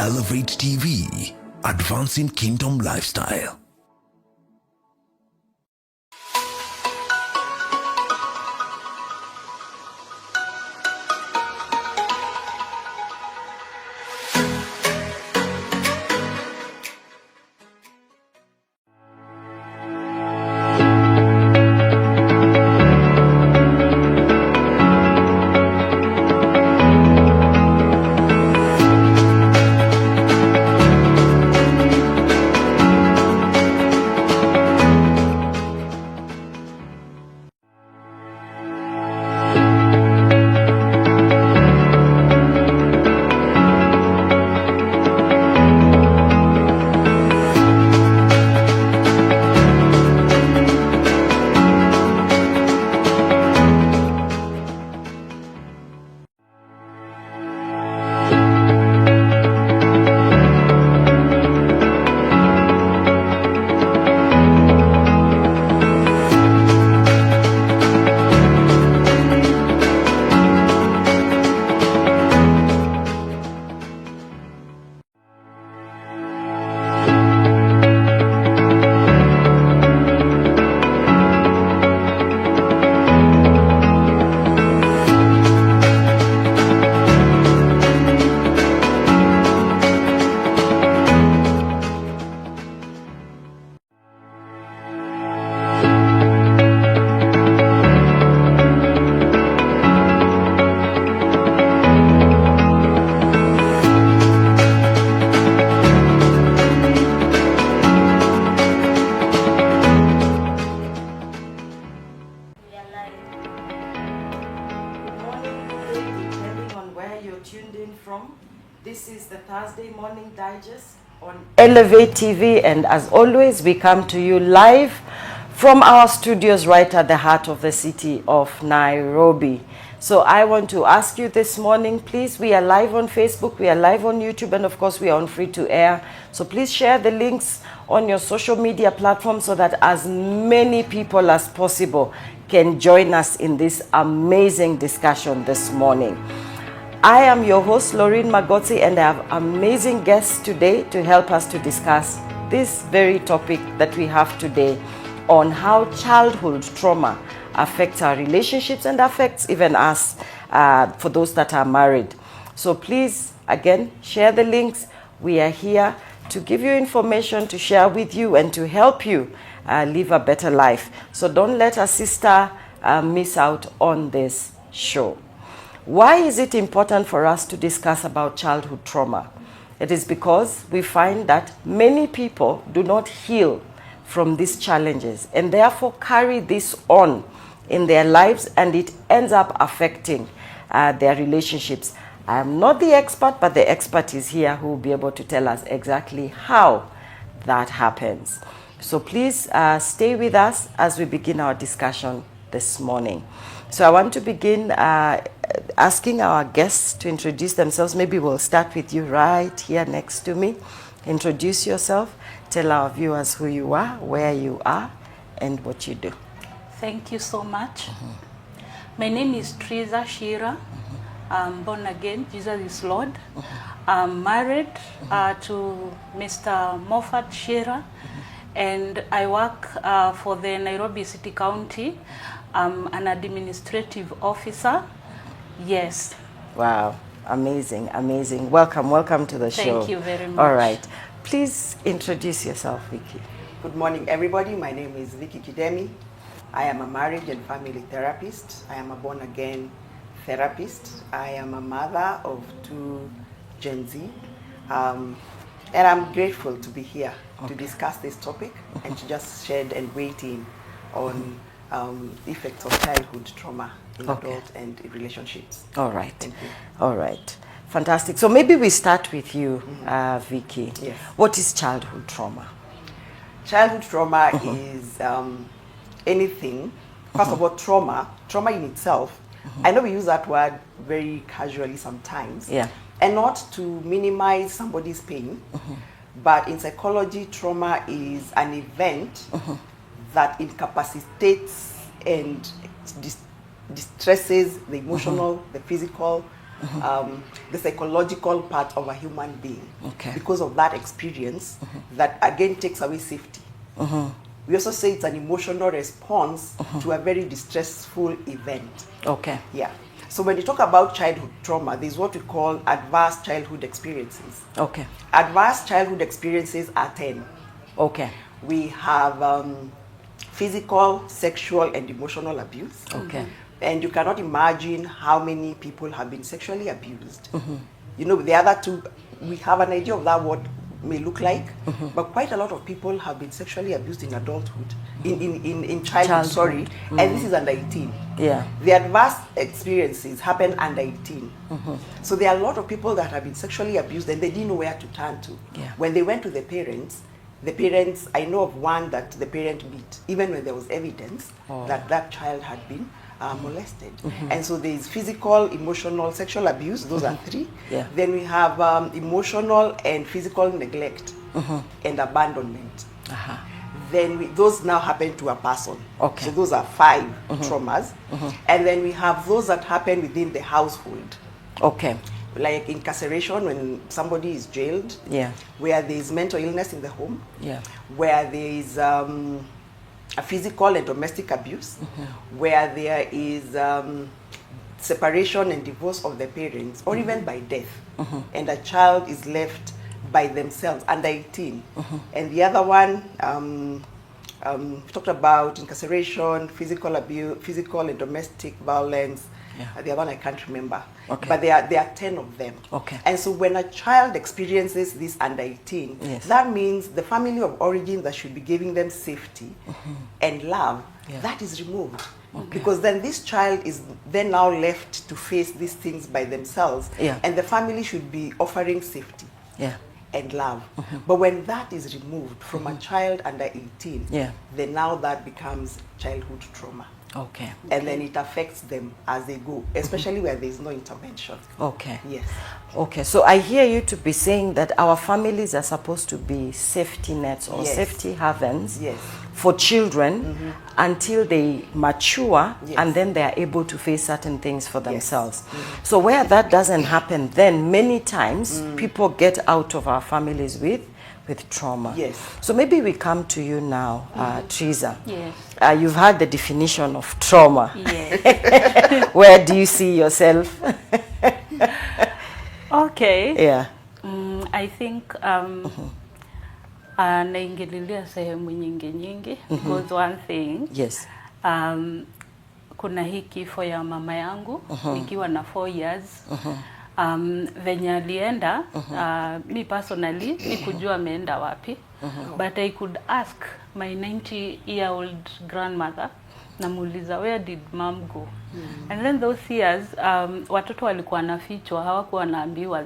Elevate TV, advancing kingdom lifestyle. This is the Thursday Morning Digest on Elevate TV, and as always, we come to you live from our studios right at the heart of the city of Nairobi. So I want to ask you this morning, please, we are live on Facebook, we are live on YouTube, and of course we are on free to air. So please share the links on your social media platforms so that as many people as possible can join us in this amazing discussion this morning. I am your host, Laureen Magotsi, and I have amazing guests today to help us to discuss this very topic that we have today on how childhood trauma affects our relationships and affects even us, for those that are married. So please, again, share the links. We are here to give you information, to share with you, and to help you live a better life. So don't let a sister miss out on this show. Why is it important for us to discuss about childhood trauma? It is because we find that many people do not heal from these challenges and therefore carry this on in their lives, and it ends up affecting their relationships. I am not the expert, but the expert is here who will be able to tell us exactly how that happens. So please stay with us as we begin our discussion this morning. So I want to begin asking our guests to introduce themselves. Maybe we'll start with you right here next to me. Introduce yourself, tell our viewers who you are, where you are, and what you do. Thank you so much. My name is Trizzah Chiira. I'm born again, Jesus is Lord. I'm married to Mr. Moffat Chiira, and I work for the Nairobi City County. I'm an administrative officer. Yes. Wow, amazing, amazing. Welcome to the show. Thank you very much. All right. Please introduce yourself, Vicky. Good morning, everybody. My name is Vicky Kidemi. I am a marriage and family therapist. I am a born-again therapist. I am a mother of 2 Gen Z. And I'm grateful to be here to discuss this topic and to just shed and weigh in on the effects of childhood trauma in adult and in relationships. All right. Thank you. All right. Fantastic. So maybe we start with you, Vicky. Yes. What is childhood trauma? Childhood trauma is anything. First of all, trauma in itself. I know we use that word very casually sometimes. Yeah. And not to minimize somebody's pain, but in psychology, trauma is an event that incapacitates and distresses the emotional, the physical, the psychological part of a human being. Okay. Because of that experience, that again takes away safety. We also say it's an emotional response to a very distressful event. Okay. Yeah. So when you talk about childhood trauma, there's what we call adverse childhood experiences. Okay. Adverse childhood experiences are 10. Okay. We have physical, sexual, and emotional abuse. Okay. And you cannot imagine how many people have been sexually abused. You know, the other two, we have an idea of that what may look like, but quite a lot of people have been sexually abused in adulthood, in childhood, sorry, and this is under 18. Yeah. The adverse experiences happen under 18. So there are a lot of people that have been sexually abused and they didn't know where to turn to. Yeah. When they went to the parents, I know of one that the parent beat, even when there was evidence that that child had been molested. And so there is physical, emotional, sexual abuse. Those are 3. Yeah. Then we have emotional and physical neglect and abandonment. Then those now happen to a person. Okay. So those are 5 traumas. And then we have those that happen within the household. Okay. Like incarceration, when somebody is jailed. Yeah. Where there is mental illness in the home. Yeah. Where there is a physical and domestic abuse, where there is separation and divorce of the parents, or even by death, and a child is left by themselves under 18. And the other one, talked about incarceration, physical abuse, physical and domestic violence. Yeah. The other one I can't remember. Okay. But there are 10 of them. Okay. And so when a child experiences this under 18, yes, that means the family of origin that should be giving them safety and love, that is removed. Because then this child is then now left to face these things by themselves. Yeah. And the family should be offering safety and love. But when that is removed from a child under 18, then now that becomes childhood trauma. Okay. And then it affects them as they go, especially where there is no intervention. Okay. Yes. Okay, so I hear you to be saying that our families are supposed to be safety nets or safety havens for children until they mature, and then they are able to face certain things for themselves. So where that doesn't happen, then many times people get out of our families with trauma. Yes. So maybe we come to you now, Trizzah. Yes. You've had the definition of trauma. Yes. Where do you see yourself? Okay. Yeah. I think naingililia sehemu nyingi because one thing, yes, kuna hii kifo ya mama yangu nikiwa na 4 years. Venye alienda, me personally nikujua ameenda wapi, but I could ask my 90-year-old grandmother, namuuliza where did mom go? And then those years watoto walikuwa nafichwa, hawakuwa naambiwa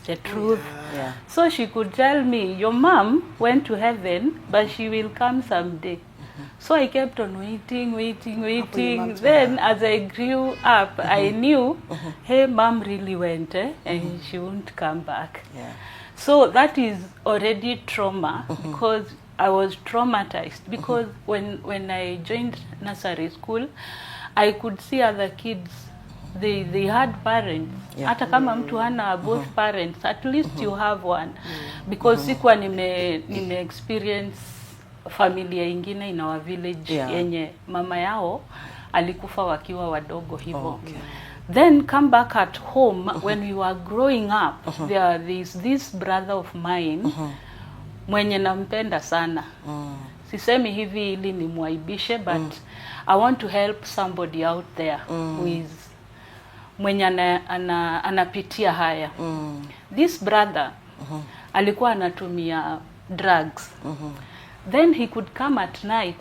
the truth. So she could tell me, your mom went to heaven but she will come someday. So I kept on waiting. Then as I grew up, I knew, hey, mom really went and she won't come back. So that is already trauma because I was traumatized. Because when I joined nursery school, I could see other kids, they had parents. Hata kama mtu hana both parents, at least you have one. Because sikuwa nime experience familia ingine in our village yenye mama yao alikufa wakiwa wadogo hivyo. Then come back at home when we were growing up, there is this brother of mine mwenye nampenda sana. Sisemi hivi ili nimwaibishe, but I want to help somebody out there who is mwenye anapitia haya. This brother alikuwa anatumia drugs. Then he could come at night,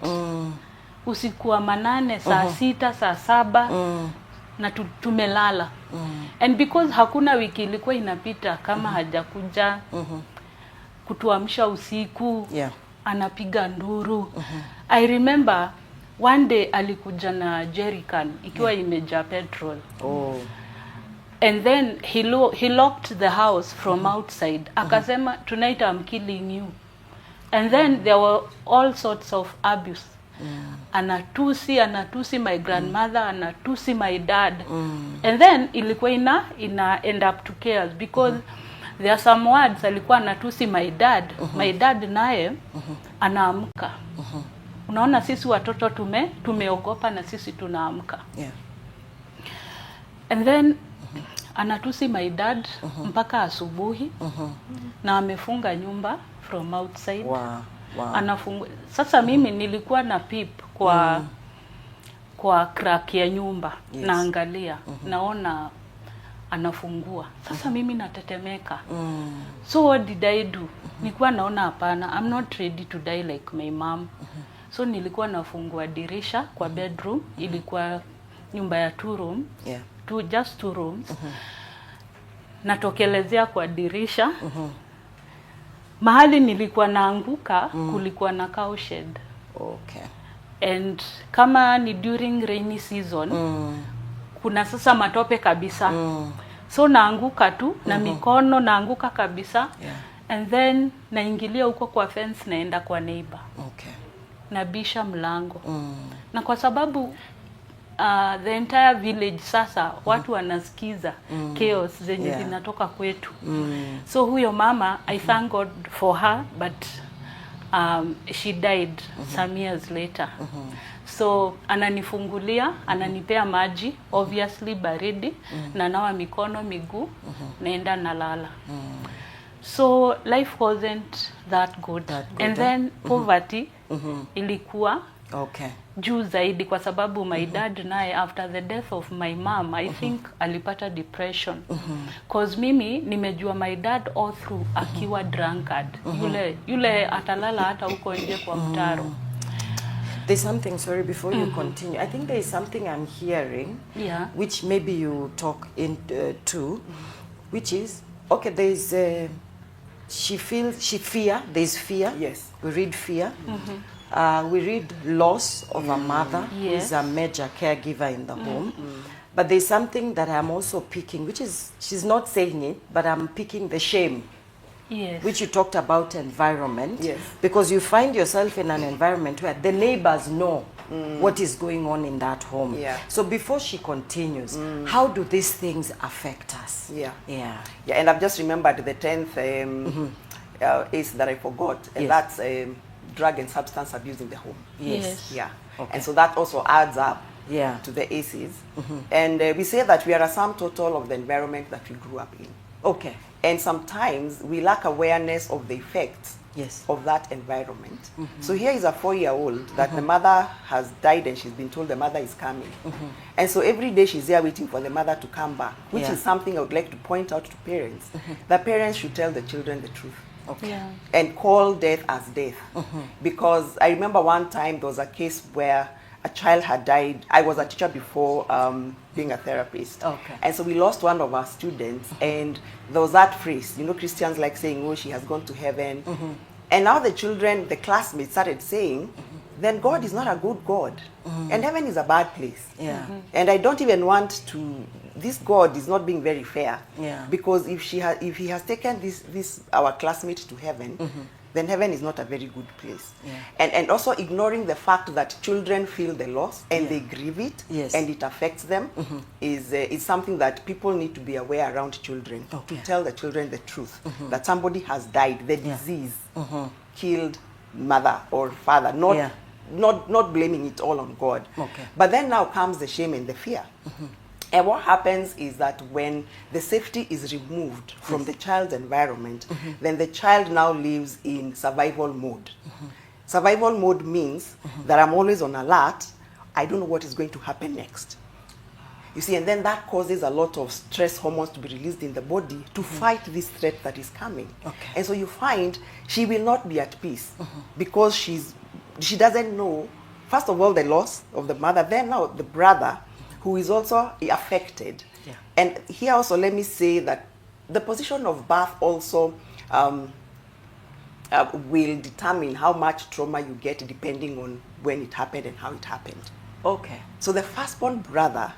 usiku wa manane, saa 6, saa 7, na tumelala. And because hakuna wiki ilikuwa inapita kama hajakuja kutuamsha usiku, anapiga nduru. I remember one day alikuja na jerrycan ikiwa imejaa petrol. And then he locked the house from outside. Akasema, tonight I'm killing you. And then there were all sorts of abuse anatusi my grandmother, anatusi my dad. And then ilikuwa ina end up to chaos because there are some words alikuwa anatusi my dad. My dad naye anaamka. Unaona sisi watoto tumeogopa na sisi tunaamka. Yeah. And then anatusi my dad mpaka asubuhi. Na amefunga nyumba from outside. Wow. Sasa mimi nilikuwa na peep kwa crack ya nyumba. Yes. Naangalia. Naona anafungua. Sasa mimi natetemeka. So what did I do? Nilikuwa naona hapana, I'm not ready to die like my mom. So nilikuwa nafungua dirisha kwa bedroom. Ilikuwa nyumba ya 2 room. Yeah. Just 2 rooms. Natokelezea kwa dirisha. Mahali nilikuwa naanguka kulikuwa na cow shed. Okay. And kama ni during rainy season, kuna sasa matope kabisa. So naanguka tu na mikono naanguka kabisa. Yeah. And then naingilia huko kwa fence naenda kwa neighbor. Okay. Nabisha mlango. Na kwa sababu the entire village sasa watu wanasikiza chaos zenye zinatoka kwetu. So huyo mama, I thank God for her, but she died some years later. So ananifungulia, ananipea maji, obviously baridi, na nawa mikono, miguu, naenda nalala. So life wasn't that good. And then poverty ilikuwa juu zaidi kwa sababu my dad naye after the death of my mom, I think alipata depression. Cause mimi nimejua my dad all through akiwa drunkard. Yule atalala hata huko nje kwa mtaro. There's something, sorry, before you continue. I think there is something I'm hearing, which maybe you talk into, which is, okay, there's there's fear. Yes. We read fear. We read loss of a mother who is a major caregiver in the home. But there's something that I'm also picking, which is, she's not saying it, but I'm picking the shame. Yes. Which you talked about environment. Yes. Because you find yourself in an environment where the neighbors know what is going on in that home. Yeah. So before she continues, how do these things affect us? Yeah. Yeah. Yeah, and I've just remembered the 10th ace that I forgot, and that's drug and substance abuse in the home. Yes. Yeah. Okay. And so that also adds up to the aces. And we say that we are a sum total of the environment that we grew up in. Okay. And sometimes we lack awareness of the effects of that environment. So here is a 4-year-old that the mother has died and she's been told the mother is coming. And so every day she's there waiting for the mother to come back, which is something I would like to point out to parents. The parents should tell the children the truth. Okay. Yeah. And call death as death. Because I remember one time there was a case where a child had died. I was a teacher before being a therapist. Okay. And so we lost one of our students, and there was that phrase, you know, Christians like saying, oh, she has gone to heaven. And now the children, the classmates started saying, then God is not a good God. And heaven is a bad place. Yeah. And I don't even want to, this God is not being very fair. Yeah. Because if he has taken this our classmate to heaven, then heaven is not a very good place. Yeah. And also ignoring the fact that children feel the loss and they grieve it and it affects them is something that people need to be aware around children. To tell the children the truth, that somebody has died, the disease killed mother or father, not blaming it all on God. Okay. But then now comes the shame and the fear. And what happens is that when the safety is removed from the child's environment, then the child now lives in survival mode. Survival mode means that I'm always on alert. I don't know what is going to happen next. You see, and then that causes a lot of stress hormones to be released in the body to fight this threat that is coming. Okay. And so you find she will not be at peace because she doesn't know, first of all, the loss of the mother, then now the brother, who is also affected. Yeah. And here also let me say that the position of birth also will determine how much trauma you get depending on when it happened and how it happened. Okay. So the firstborn brother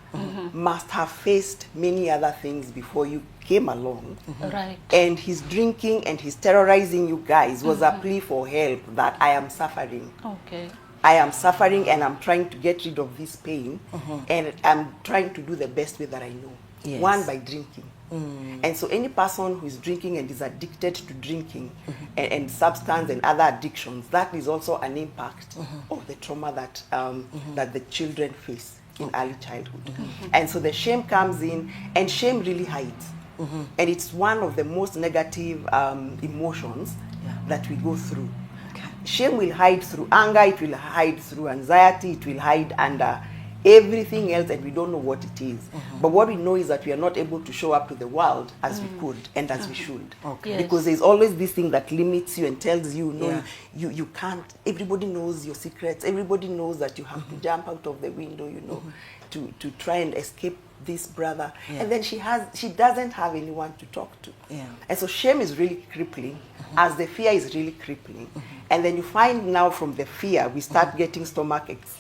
must have faced many other things before you came along. Right. And his drinking and his terrorizing you guys was a plea for help, that I am suffering. Okay. I am suffering and I'm trying to get rid of this pain, and I'm trying to do the best way that I know. Yes. One, by drinking. And so any person who is drinking and is addicted to drinking and substance and other addictions, that is also an impact of the trauma that that the children face in early childhood. And so the shame comes in, and shame really hides. And it's one of the most negative emotions that we go through. Shame will hide through anger, it will hide through anxiety, it will hide under everything else, and we don't know what it is. But what we know is that we are not able to show up to the world as we could and as we should. Yes. Because there's always this thing that limits you and tells you, no, you can't. Everybody knows your secrets. Everybody knows that you have to jump out of the window, you know, to try and escape this brother. And then she doesn't have anyone to talk to. And so shame is really crippling, as the fear is really crippling. And then you find now from the fear, we start getting stomach aches,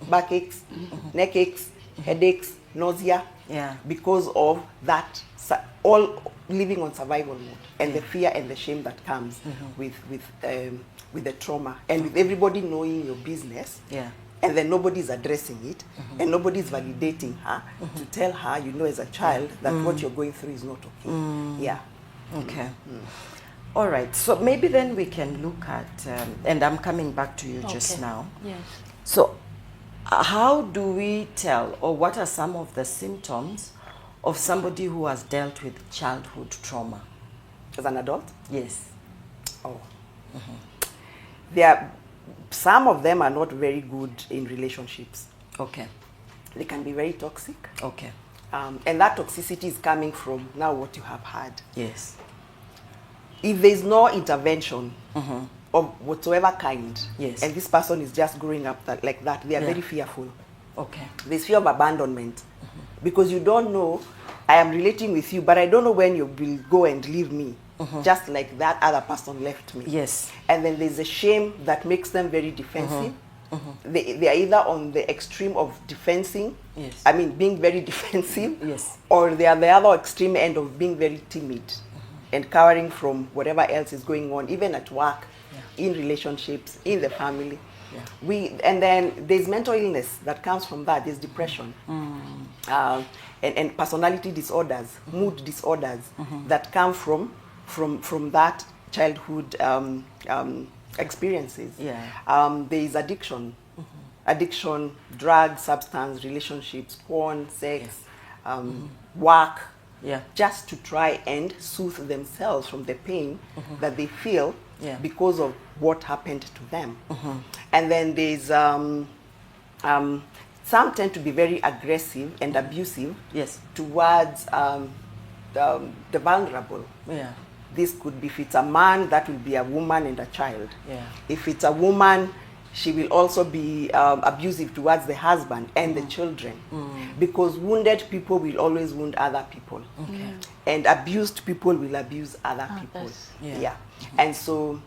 backaches, neck aches, headaches, nausea, because of that, all living on survival mode, and the fear and the shame that comes with the trauma, and with everybody knowing your business, and then nobody's addressing it, and nobody's validating her to tell her, you know, as a child, that what you're going through is not okay. Okay. All right. So maybe then we can look at, and I'm coming back to you just now. Yes. So how do we tell, or what are some of the symptoms of somebody who has dealt with childhood trauma? As an adult? Yes. Some of them are not very good in relationships. Okay. They can be very toxic. Okay. And that toxicity is coming from now what you have had. Yes. If there's no intervention of whatsoever kind, Yes. and this person is just growing up like that, they are very fearful. Okay. There's fear of abandonment. Because you don't know, I am relating with you, but I don't know when you will go and leave me. Just like that other person left me. Yes. And then there's a shame that makes them very defensive. They are either on the extreme of defensing, Yes. I mean being very defensive, Yes. or they are the other extreme end of being very timid and cowering from whatever else is going on, even at work, in relationships, in the family. And then there's mental illness that comes from that. There's depression, and personality disorders, mood disorders that come from that childhood experiences. There is addiction, drugs, substance, relationships, porn, sex, work, just to try and soothe themselves from the pain that they feel because of what happened to them. And then there's some tend to be very aggressive and abusive towards the vulnerable. This could be, if it's a man, that will be a woman and a child. If it's a woman, she will also be abusive towards the husband and the children. Because wounded people will always wound other people. And abused people will abuse other people. And so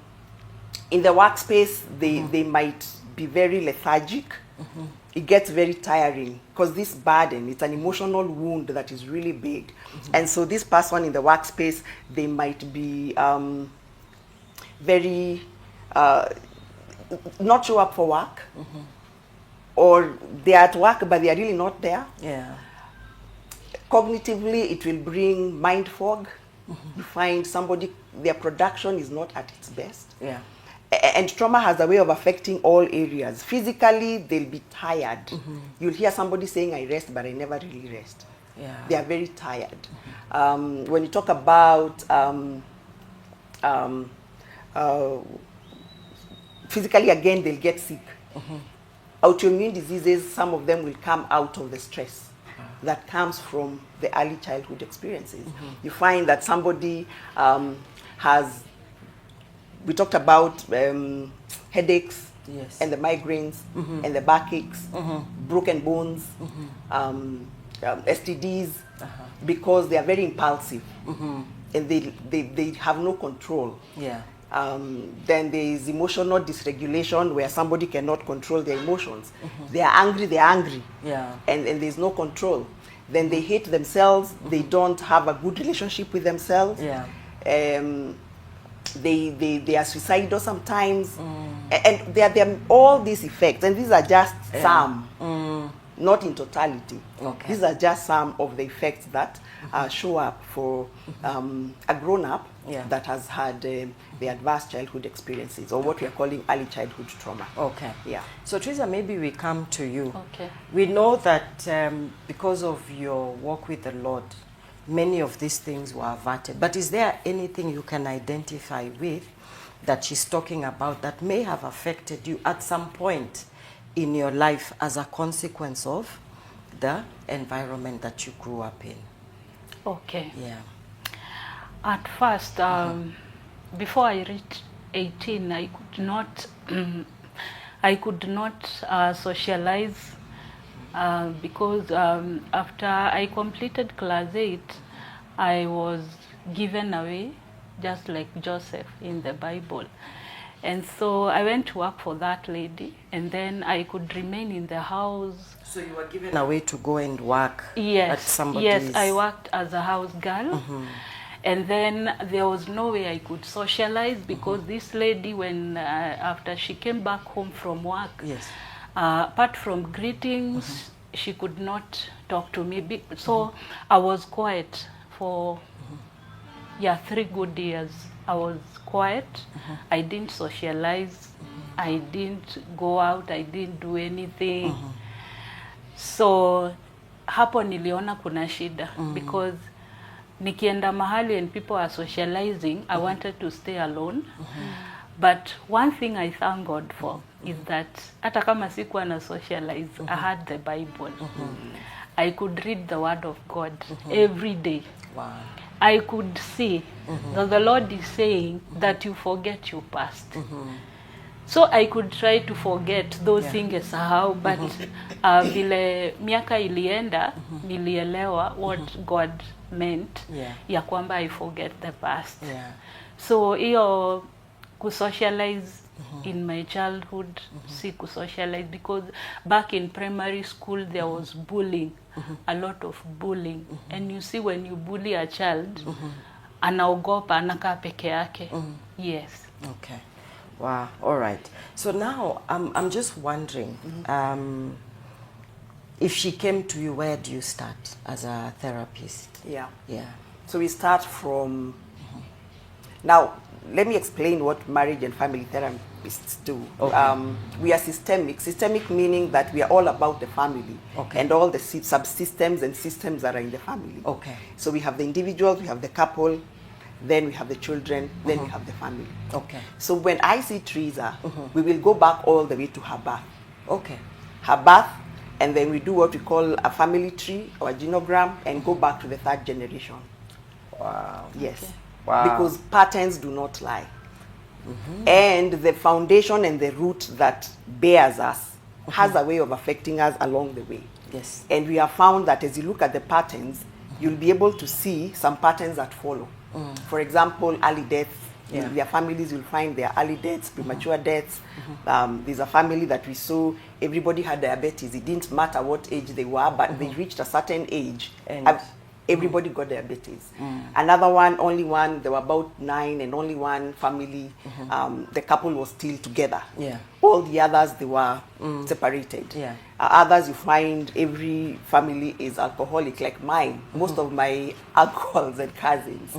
in the workspace, they might be very lethargic. It gets very tiring because this burden, it's an emotional wound that is really big. And so this person in the workspace, they might be very, not show up for work, or they're at work but they're really not there. Cognitively, it will bring mind fog. You find somebody, their production is not at its best. And trauma has a way of affecting all areas. Physically, they'll be tired. You'll hear somebody saying, I rest, but I never really rest. They are very tired. When you talk about physically, again, they'll get sick. Autoimmune diseases, some of them will come out of the stress that comes from the early childhood experiences. You find that somebody has, we talked about headaches, and the migraines, and the backaches, broken bones, STDs, because they are very impulsive, and they have no control. Then there is emotional dysregulation, where somebody cannot control their emotions. They are angry, and there's no control. Then they hate themselves, they don't have a good relationship with themselves. they are suicidal sometimes, and there are all these effects, and these are just some, not in totality. Okay. These are just some of the effects that show up for a grown-up that has had the adverse childhood experiences, or what we are calling early childhood trauma. Okay. Yeah. So Trizzah, maybe we come to you. Okay. We know that because of your walk with the Lord, many of these things were averted. But is there anything you can identify with that she's talking about that may have affected you at some point in your life as a consequence of the environment that you grew up in? Okay. Yeah. At first, before I reached 18, I could not socialize because after I completed class 8, I was given away, just like Joseph in the Bible. And so I went to work for that lady, and then I could remain in the house. So you were given away to go and work Yes, at somebody's... yes, I worked as a house girl. And then there was no way I could socialize because this lady, when after she came back home from work, Yes. apart from greetings, she could not talk to me. So I was quiet for 3 good years. I was quiet. I didn't socialize. I didn't go out. I didn't do anything. So hapo niliona kuna shida because nikienda mahali and people are socializing, I wanted to stay alone. But one thing I thank God for is that hata kama sikuwa na socialize, I had the Bible. I could read the word of God every day. Wow. I could see that the Lord is saying that you forget your past. So I could try to forget those things sahau, but vile miaka ilienda, nilielewa what God meant, ya kwamba I forget the past. So hiyo kusocialize in my childhood, si kusocialize, because back in primary school there was bullying, a lot of bullying. And you see, when you bully a child, anaogopa, anakaa peke yake. Yes. Okay. Wow. All right. So now I'm just wondering, if she came to you, where do you start as a therapist? Yeah. Yeah. So we start from... Now, let me explain what marriage and family therapists do. Okay. We are systemic. Systemic meaning that we are all about the family, and all the subsystems and systems that are in the family. Okay. So we have the individuals, we have the couple, then we have the children, then we have the family. Okay. So when I see Trizzah, we will go back all the way to her birth. Okay. Her birth, and then we do what we call a family tree or a genogram, and go back to the 3rd generation. Wow. Yes. Okay. Wow. Because patterns do not lie. And the foundation and the root that bears us has a way of affecting us along the way. Yes. And we have found that as you look at the patterns, you'll be able to see some patterns that follow. For example, early deaths. In their families, you'll find their early deaths, premature deaths. There's a family that we saw, everybody had diabetes. It didn't matter what age they were, but they reached a certain age, and everybody got diabetes. Another one, only one, there were about 9, and only one family, the couple was still together. Yeah. All the others, they were separated. Yeah. Others, you find every family is alcoholic, like mine. Most of my uncles and cousins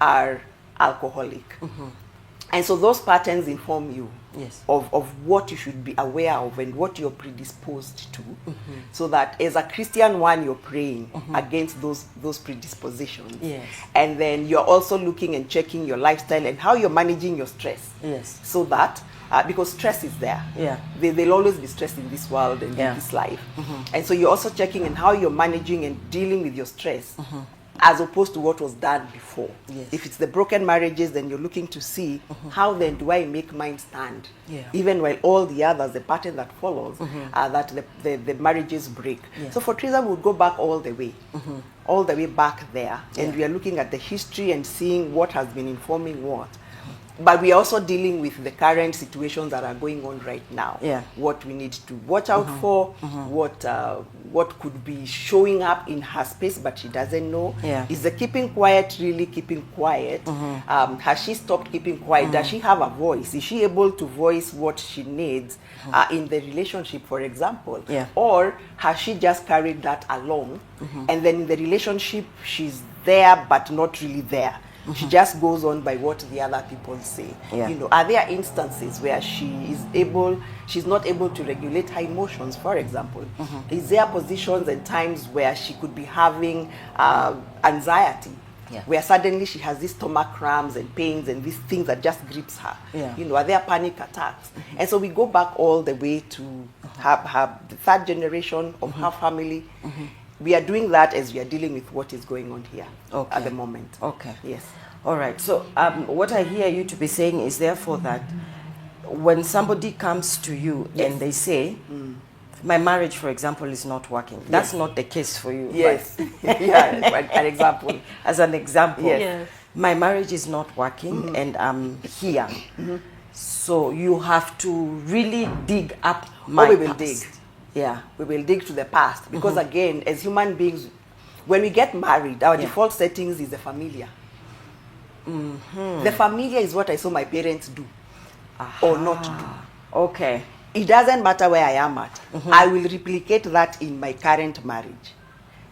are alcoholic. And so those patterns inform you of what you should be aware of and what you're predisposed to, so that as a Christian one, you're praying against those predispositions. Yes. And then you're also looking and checking your lifestyle and how you're managing your stress. Yes. So that, because stress is there. Yeah. There'll always be stress in this world and in this life. And so you're also checking and how you're managing and dealing with your stress, as opposed to what was done before. Yes. If it's the broken marriages, then you're looking to see how then do I make mine stand, Yeah. even while all the others, the pattern that follows, that the marriages break. Yeah. So for Trizzah, we would go back all the way back there, and we are looking at the history and seeing what has been informing what. But we are also dealing with the current situations that are going on right now. Yeah. What we need to watch out for, what could be showing up in her space, but she doesn't know. Yeah. Is the keeping quiet really keeping quiet? Has she stopped keeping quiet? Does she have a voice? Is she able to voice what she needs in the relationship, for example? Yeah. Or has she just carried that along, and then in the relationship she's there but not really there? She just goes on by what the other people say. Yeah. You know, are there instances where she's not able to regulate her emotions, for example? Is there positions and times where she could be having anxiety? Yeah. Where suddenly she has these stomach cramps and pains and these things that just grips her. Yeah. You know, are there panic attacks? And so we go back all the way to the third generation of her family. We are doing that as we are dealing with what is going on here at the moment. Okay. Yes. All right. So what I hear you to be saying is therefore that when somebody comes to you and they say, my marriage, for example, is not working. That's not the case for you. Yes. Yeah, an example. As an example. Yes. Yes. My marriage is not working and I'm here. So you have to really dig up my we will past. dig. Yeah. We will dig to the past. Because again, as human beings, when we get married, our default settings is the familiar. The familiar is what I saw my parents do or not do. Okay. It doesn't matter where I am at. I will replicate that in my current marriage.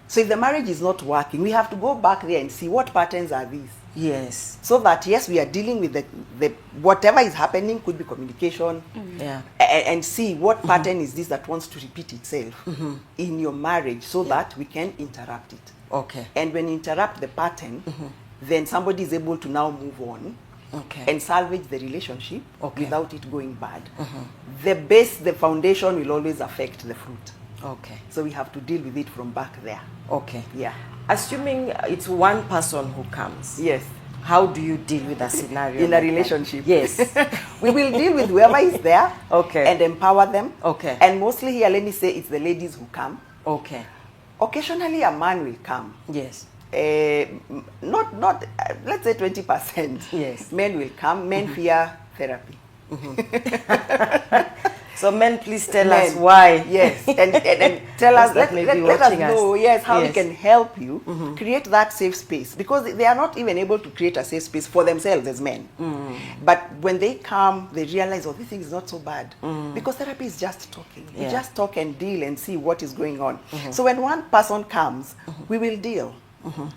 So if the marriage is not working, we have to go back there and see what patterns are these. Yes. So that, yes, we are dealing with the whatever is happening, could be communication, Yeah. and see what pattern is this that wants to repeat itself in your marriage so that we can interrupt it. Okay. And when you interrupt the pattern, then somebody is able to now move on Okay. and salvage the relationship Okay. without it going bad. The base, the foundation will always affect the fruit. Okay. So we have to deal with it from back there. Okay. Yeah. Assuming it's one person who comes. Yes. How do you deal with a scenario? In a like that? relationship. Yes. We will deal with whoever is there. Okay. And empower them. Okay. And mostly here, let me say, it's the ladies who come. Okay. Occasionally, a man will come. Yes. Let's say 20%. Yes. Men will come. Men fear therapy. So men, please tell Men. us why. Yes, and tell us, That let may be us watching know, us. yes, how we Yes. can help you create that safe space. Because they are not even able to create a safe space for themselves as men. But when they come, they realize, oh, this thing is not so bad. Because therapy is just talking. You Yeah. just talk and deal and see what is going on. So when one person comes, we will deal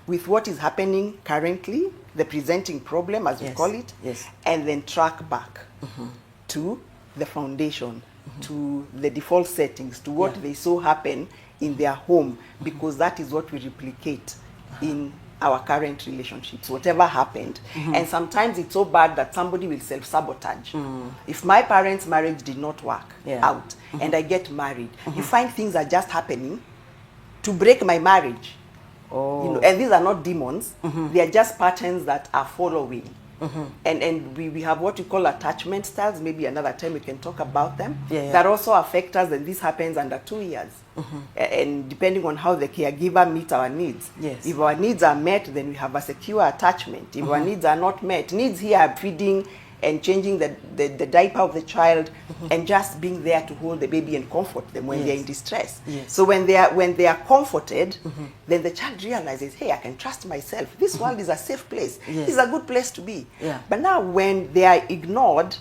with what is happening currently, the presenting problem, as we Yes. call it, Yes. and then track back to the foundation, to the default settings, to what they saw happen in their home, because that is what we replicate in our current relationships, whatever happened. And sometimes it's so bad that somebody will self-sabotage. If my parents' marriage did not work out and I get married, you find things are just happening to break my marriage. Oh. You know, and these are not demons. They are just patterns that are following. And we have what we call attachment styles. Maybe another time we can talk about them. That also affect us, and this happens under 2 years. And depending on how the caregiver meets our needs. Yes. If our needs are met, then we have a secure attachment. If our needs are not met, needs here are feeding and changing the diaper of the child and just being there to hold the baby and comfort them when they're in distress. Yes. So when they are comforted, then the child realizes, hey, I can trust myself. This world is a safe place. Yes. It's a good place to be. Yeah. But now when they are ignored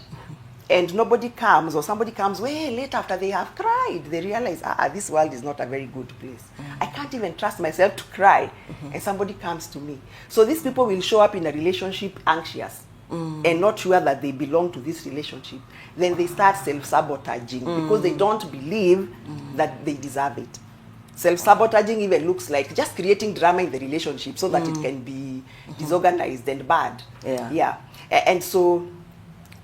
and nobody comes, or somebody comes way late after they have cried, they realize, this world is not a very good place. I can't even trust myself to cry. And somebody comes to me. So these people will show up in a relationship anxious. And not sure that they belong to this relationship. Then they start self-sabotaging because they don't believe that they deserve it. Self-sabotaging even looks like just creating drama in the relationship so that it can be disorganized and bad. Yeah. And so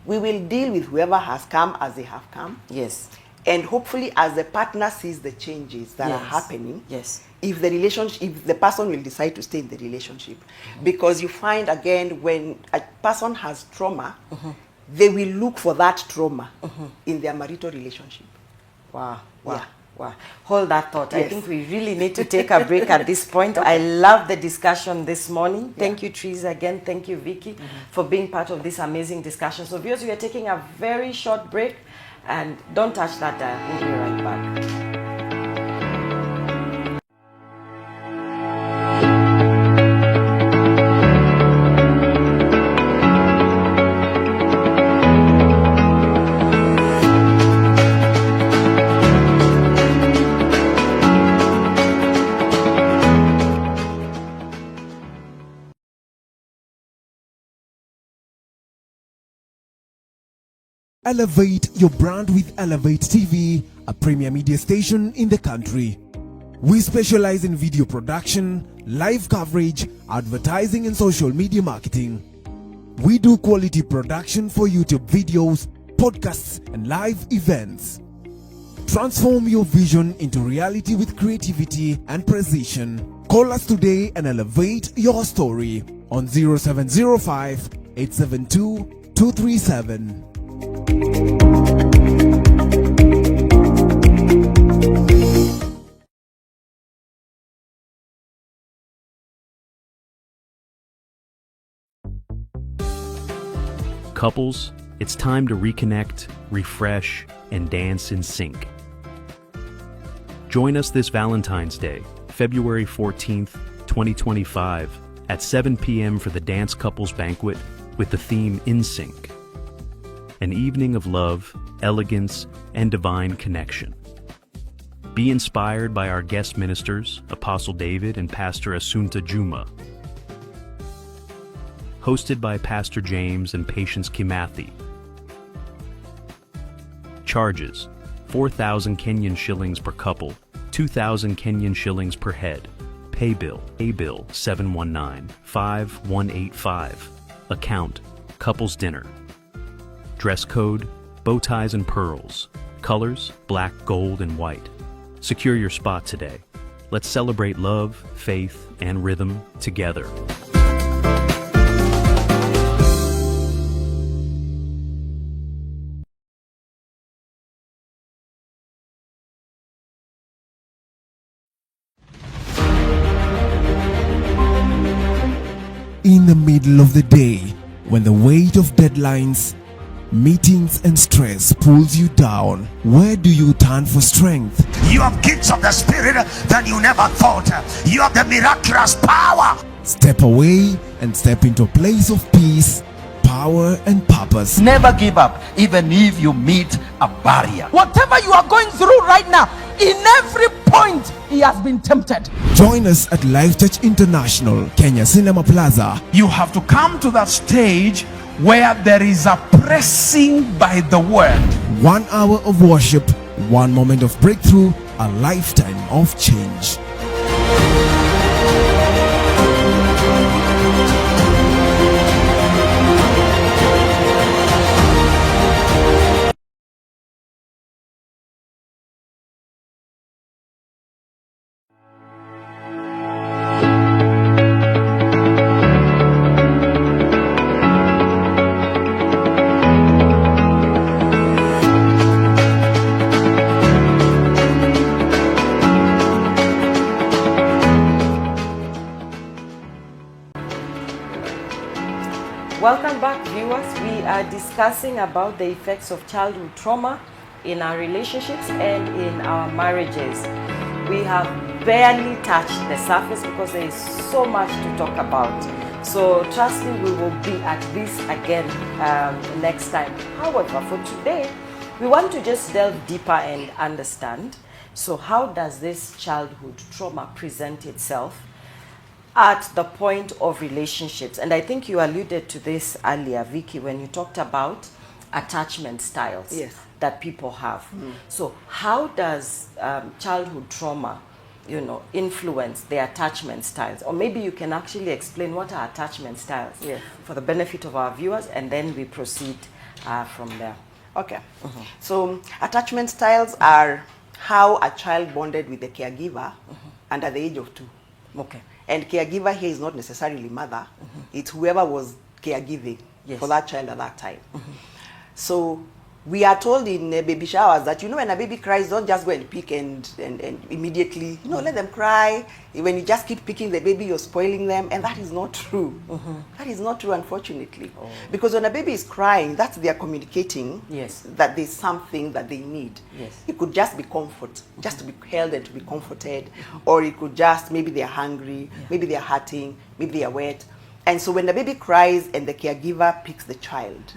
we will deal with whoever has come as they have come. Yes. And hopefully as the partner sees the changes that are Yes. happening, Yes. if the person will decide to stay in the relationship. Because you find, again, when a person has trauma, they will look for that trauma in their marital relationship. Wow. Yeah. Wow. Hold that thought. I Yes. think we really need to take a break at this point. I love the discussion this morning. Thank you, Trizzah, again. Thank you, Vicky, for being part of this amazing discussion. So viewers, we are taking a very short break, and don't touch that dial. We'll be right back. Elevate your brand with Elevate TV, a premier media station in the country. We specialize in video production, live coverage, advertising and social media marketing. We do quality production for YouTube videos, podcasts and live events. Transform your vision into reality with creativity and precision. Call us today and elevate your story on 0705 872 237. Couples, it's time to reconnect, refresh, and dance in sync. Join us this Valentine's Day, February 14th, 2025, at 7 p.m. for the Dance Couples Banquet with the theme In Sync. An evening of love, elegance, and divine connection. Be inspired by our guest ministers, Apostle David and Pastor Asunta Juma. Hosted by Pastor James and Patience Kimathi. Charges: 4,000 Kenyan shillings per couple, 2,000 Kenyan shillings per head. Pay bill, A-bill 719-5185. Account, couples dinner. Dress code, bow ties and pearls. Colors, black, gold, and white. Secure your spot today. Let's celebrate love, faith, and rhythm together. In the middle of the day, when the weight of deadlines, meetings and stress pulls you down, where do you turn for strength? You have gifts of the Spirit that you never thought. You have the miraculous power. Step away and step into a place of peace, power and purpose. Never give up, even if you meet a barrier. Whatever you are going through right now, in every point, he has been tempted. Join us at Life Church International, Kenya Cinema Plaza. You have to come to that stage where there is a pressing by the word. 1 hour of worship, 1 moment of breakthrough, a lifetime of change. Welcome back, viewers. We are discussing about the effects of childhood trauma in our relationships and in our marriages. We have barely touched the surface because there is so much to talk about. So trust me, we will be at this again next time. However, for today, we want to just delve deeper and understand. So how does this childhood trauma present itself at the point of relationships? And I think you alluded to this earlier, Vicky, when you talked about attachment styles that people have. So how does childhood trauma, influence the attachment styles? Or maybe you can actually explain what are attachment styles for the benefit of our viewers, and then we proceed from there. Okay. So attachment styles are how a child bonded with the caregiver under the age of 2. Okay. And caregiver here is not necessarily mother. It's whoever was caregiving for that child at that time. So We are told in baby showers that, when a baby cries, don't just go and pick and immediately, let them cry. When you just keep picking the baby, you're spoiling them. And that is not true. That is not true, unfortunately. Because when a baby is crying, that's they are communicating that there's something that they need. It could just be comfort, just to be held and to be comforted. Or it could just, maybe they're hungry, maybe they're hurting, maybe they're wet. And so when the baby cries and the caregiver picks the child,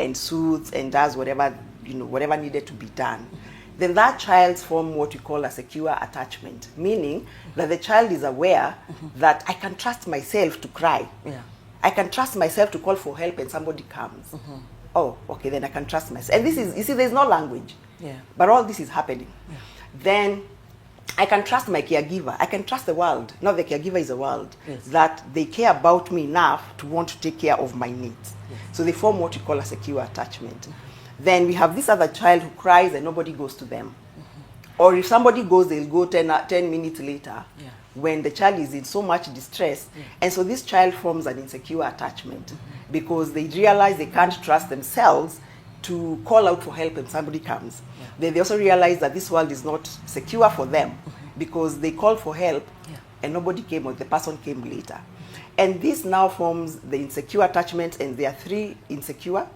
and soothes and does whatever, whatever needed to be done, then that child forms what we call a secure attachment, meaning that the child is aware that I can trust myself to cry. I can trust myself to call for help and somebody comes. Oh, okay, then I can trust myself. And this is, you see, there's no language, but all this is happening. Then I can trust my caregiver. I can trust the world. Not the caregiver is the world. That they care about me enough to want to take care of my needs. So they form what we call a secure attachment. Then we have this other child who cries and nobody goes to them. Or if somebody goes, they'll go 10 minutes later when the child is in so much distress. And so this child forms an insecure attachment because they realize they can't trust themselves to call out for help when somebody comes. They also realize that this world is not secure for them because they called for help and nobody came, or the person came later. And this now forms the insecure attachment, and there are three insecure.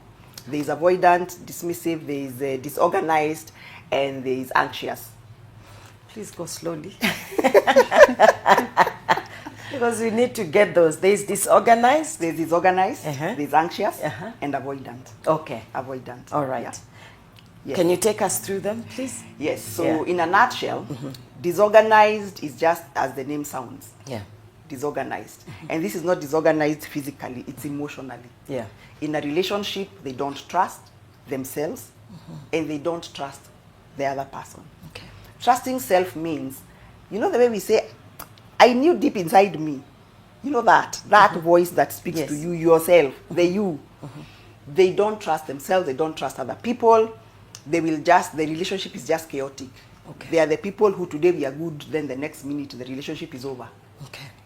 There is avoidant, dismissive, there is disorganized, and there is anxious. Please go slowly. Because we need to get those. There's disorganized. There's disorganized, there's anxious, and avoidant. Okay. Avoidant. All right. Can you take us through them, please? Yes. So in a nutshell, disorganized is just as the name sounds. Disorganized. And this is not disorganized physically, it's emotionally. In a relationship, they don't trust themselves and they don't trust the other person. Trusting self means, the way we say, I knew deep inside me. That voice that speaks to you, yourself, the you. They don't trust themselves, they don't trust other people. The relationship is just chaotic. They are the people who today we are good, then the next minute the relationship is over.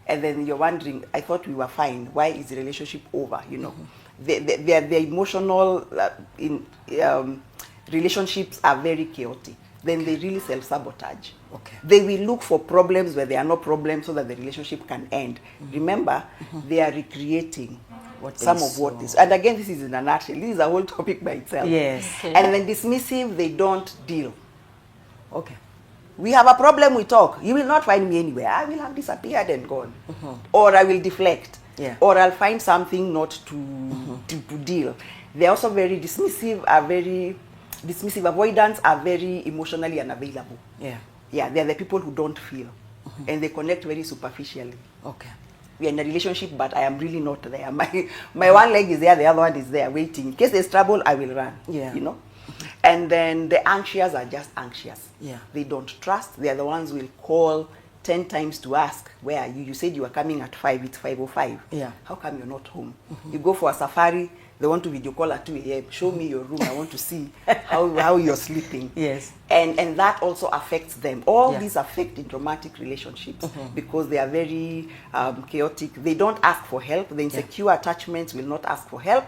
And then you're wondering, I thought we were fine. Why is the relationship over? The emotional relationships are very chaotic. Then they really self-sabotage. They will look for problems where there are no problems so that the relationship can end. Remember, they are recreating some of what is. And again, this is in a nutshell. This is a whole topic by itself. And then dismissive, they don't deal. We have a problem, we talk. You will not find me anywhere. I will have disappeared and gone. Or I will deflect. Or I'll find something not to deal. They're also very dismissive, avoidants are very emotionally unavailable. They're the people who don't feel. And they connect very superficially. We are in a relationship, but I am really not there. My one leg is there, the other one is there waiting. In case there's trouble, I will run. And then the anxious are just anxious. They don't trust. They are the ones who will call 10 times to ask, where are you? You said you were coming at 5, it's 5:05. How come you're not home? You go for a safari, they want to video call at 2 a.m. Show me your room, I want to see how you're sleeping. And that also affects them. All these affect in traumatic relationships because they are very chaotic. They don't ask for help. The insecure attachments will not ask for help.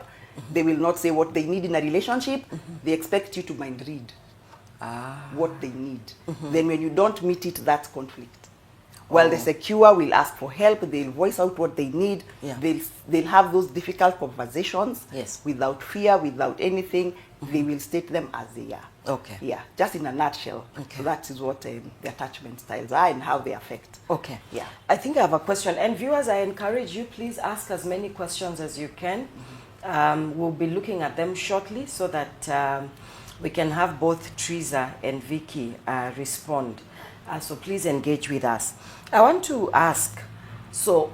They will not say what they need in a relationship. They expect you to mind read what they need. Then when you don't meet it, that's conflict. While the secure will ask for help, they'll voice out what they need. They'll have those difficult conversations without fear, without anything. They will state them as they are. Just in a nutshell. So that is what the attachment styles are and how they affect. I think I have a question. And viewers, I encourage you, please ask as many questions as you can. We'll be looking at them shortly so that we can have both Trizzah and Vicky respond. So please engage with us. I want to ask, so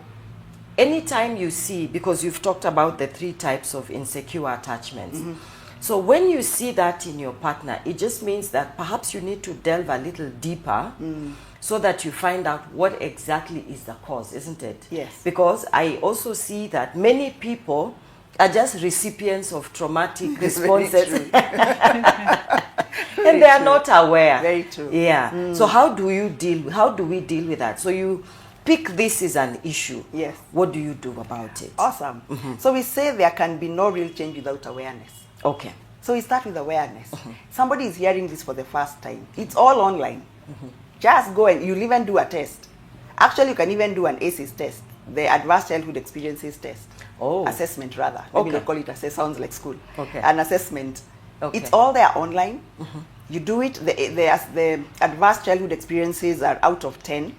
anytime you see, because you've talked about the 3 types of insecure attachments, so when you see that in your partner, it just means that perhaps you need to delve a little deeper so that you find out what exactly is the cause, isn't it? Because I also see that many people are just recipients of traumatic responses. And they are not aware. Very true. So how do we deal with that? So you pick this as an issue. What do you do about it? Awesome. So we say there can be no real change without awareness. So we start with awareness. Somebody is hearing this for the first time. It's all online. Just go and you'll even do a test. Actually, you can even do an ACEs test, the Advanced Childhood Experiences test. Oh. Assessment, rather. Let me Okay. not call it assessment, sounds like school. Okay. An assessment. Okay. It's all there online. You do it. The Advanced Childhood Experiences are out of 10.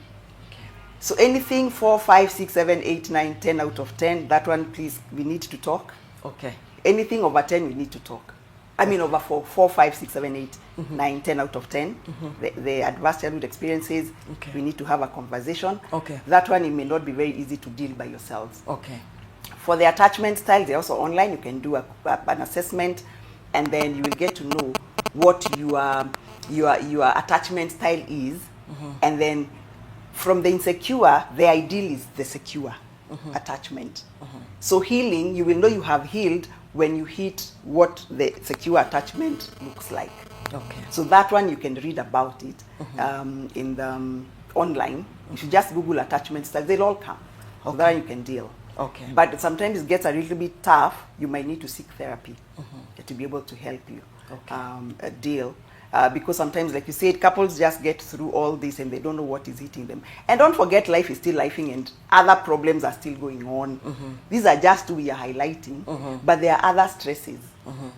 So anything 4, 5, 6, 7, 8, 9, 10 out of 10, that one, please, we need to talk. Okay. Anything over 10, we need to talk. I mean, over 4, 5, 6, 7, 8, 9, 10 out of 10. The Advanced Childhood Experiences, Okay. we need to have a conversation. Okay. That one, it may not be very easy to deal by yourselves. Okay. For the attachment styles, they're also online. You can do an assessment, and then you will get to know what your attachment style is. And then from the insecure, the ideal is the secure attachment. So healing, you will know you have healed when you hit what the secure attachment looks like. Okay. So that one, you can read about it in the online. You should just Google attachment styles. They'll all come. So that you can deal. Okay. But sometimes it gets a little bit tough. You might need to seek therapy to be able to help you deal. Because sometimes, like you said, couples just get through all this and they don't know what is hitting them. And don't forget, life is still lifing and other problems are still going on. These are just two we are highlighting, but there are other stresses,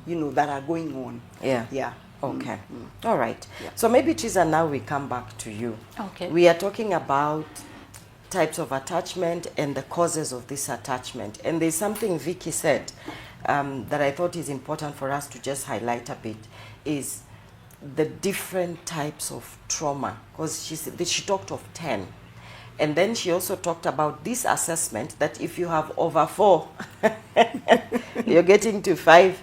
you know, that are going on. Yeah. Yeah. Okay. All right. So maybe, Trizzah, now we come back to you. Okay. We are talking about types of attachment and the causes of this attachment. And there's something Vicky said that I thought is important for us to just highlight a bit, is the different types of trauma. Because she talked of 10. And then she also talked about this assessment that if you have over 4, you're getting to 5,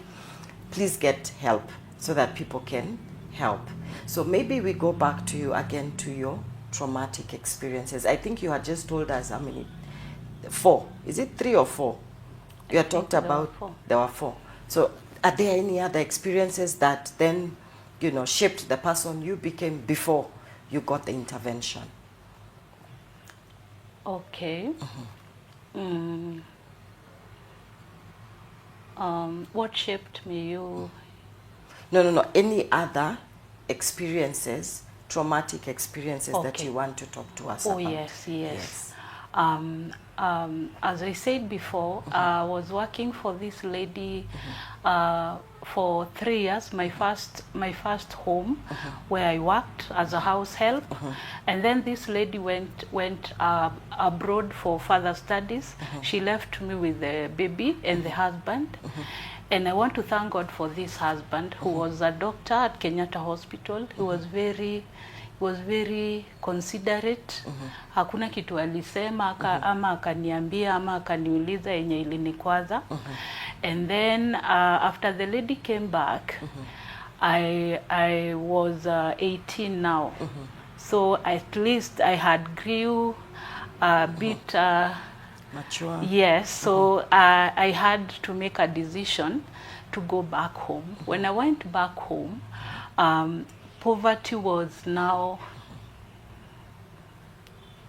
please get help so that people can help. So maybe we go back to you again, to your traumatic experiences. I think you had just told us how many? 4. Is it 3 or 4? You had talked about there were 4. So are there any other experiences that then, you know, shaped the person you became before you got the intervention? Okay. What shaped me? No. Any other experiences, traumatic experiences that you want to talk to us about? Yes. As I said before, I was working for this lady for 3 years. My first home, where I worked as a house help, and then this lady went abroad for further studies. She left me with the baby and the husband. And I want to thank God for this husband, who was a doctor at Kenyatta Hospital. He was very considerate. Hakuna kitu alisema ama akaniambia ama akaniuliza yenye ilinikwaza. And then after the lady came back, I was 18 now. So at least I had grew a bit mature. Yes, so I had to make a decision to go back home. When I went back home, poverty was now,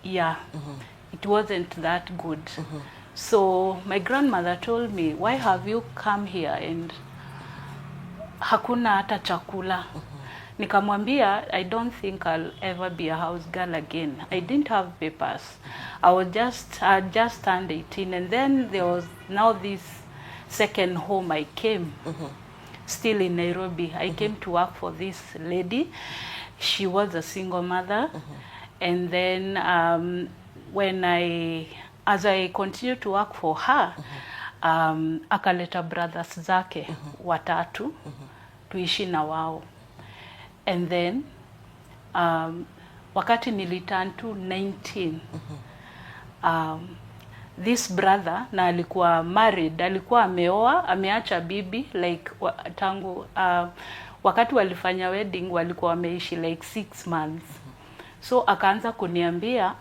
it wasn't that good. So my grandmother told me, why have you come here and hakuna hata chakula? Nikamwambia, I don't think I'll ever be a house girl again. I didn't have papers. I just turned 18, and then there was now this second home I came, still in Nairobi. I came to work for this lady. She was a single mother. And then as I continued to work for her, akaleta brothers zake watatu, tuishi na wao. And then wakati niliturn to 19, this brother, na alikuwa married, alikuwa ameoa, ameacha bibi, like tangu wakati walifanya wedding walikuwa wameishi like 6 months. So akaanza kuniambia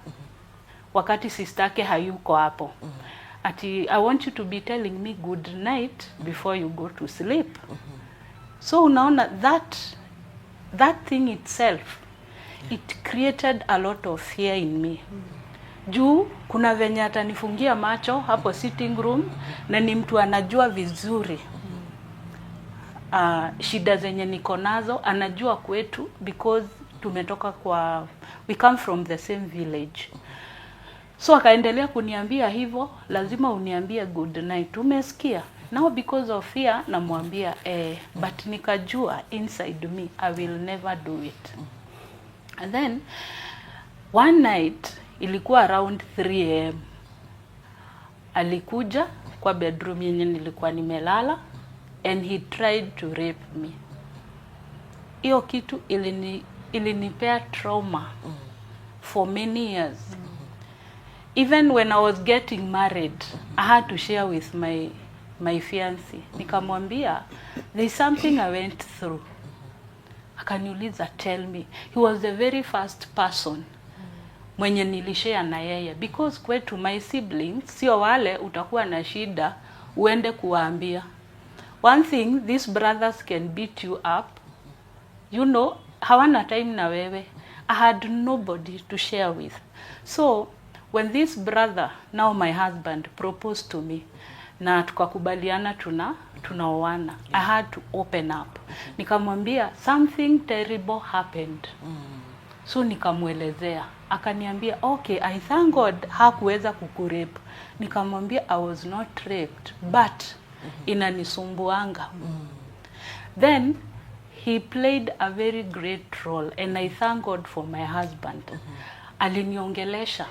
wakati sistake hayuko hapo, ati I want you to be telling me good night before you go to sleep. So unaona that thing itself, it created a lot of fear in me. Juu kuna venye atanifungia macho hapo sitting room, na ni mtu anajua vizuri shida zenye niko nazo, anajua kwetu because tumetoka we come from the same village. So akaendelea kuniambia hivyo, lazima uniambie good night, umesikia? Now because of fear namwambia but nikajua inside me I will never do it. And then one night ilikuwa around 3 am, alikuja kwa bedroom yenye nilikuwa nimelala and he tried to rape me. Hiyo kitu ilinipea trauma for many years. Even when I was getting married, I had to share with my fiancé. Nikamwambia, there's something I went through. Akaniuliza, tell me. He was the very first person mwenye nilishare na yeye, because kwetu my siblings sio wale utakuwa na shida uende kuwaambia. One thing, these brothers can beat you up. You know, hawana time na wewe. I had nobody to share with. So when this brother, now my husband, proposed to me na tukakubaliana tunaoana, I had to open up. Nikamwambia something terrible happened. So nikamwelezea, akaniambia okay, I thank God hakuweza kukurape. Nikamwambia I was not raped, but inanisumbuanga. Then he played a very great role, and I thank God for my husband. Aliniongelesha.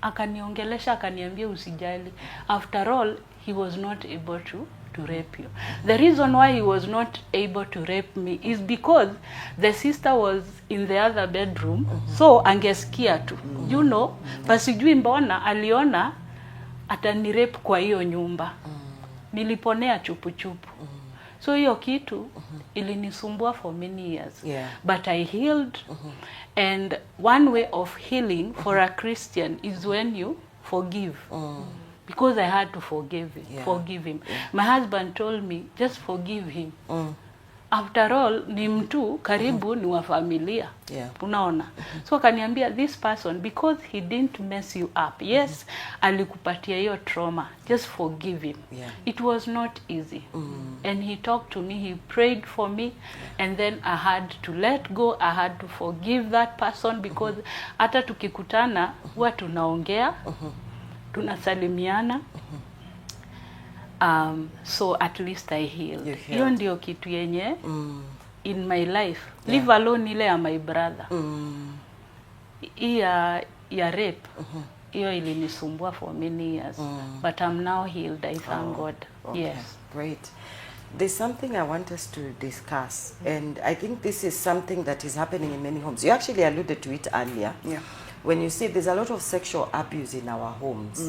Akaniongelesha, akaniambia usijali. After all, he was not able to rape you. The reason why he was not able to rape me is because the sister was in the other bedroom. So angesikia tu. You know, pasijui mbona aliona atanirepe kwa hiyo nyumba. Niliponea chupu chupu. So hiyo kitu ilinisumbua for many years. But I healed. And one way of healing for a Christian is when you forgive. Because I had to forgive him. My husband told me, just forgive him. After all, ni mtu karibu ni wa familia. Unaona? So akaniambia, this person, because he didn't mess you up. Yes, alikupatia hiyo trauma. Just forgive him. It was not easy. And he talked to me, he prayed for me, and then I had to let go. I had to forgive that person, because hata tukikutana huwa tunaongea, tunasalimiana. So at least I healed. Hiyo ndio kitu yenye in my life. Leave alone ile ya my brother. Ya rape. Hiyo ilinisumbua for many years. But I'm now healed, I thank God. Okay. Yes. Great. There's something I want us to discuss, and I think this is something that is happening in many homes. You actually alluded to it earlier. When you see there's a lot of sexual abuse in our homes.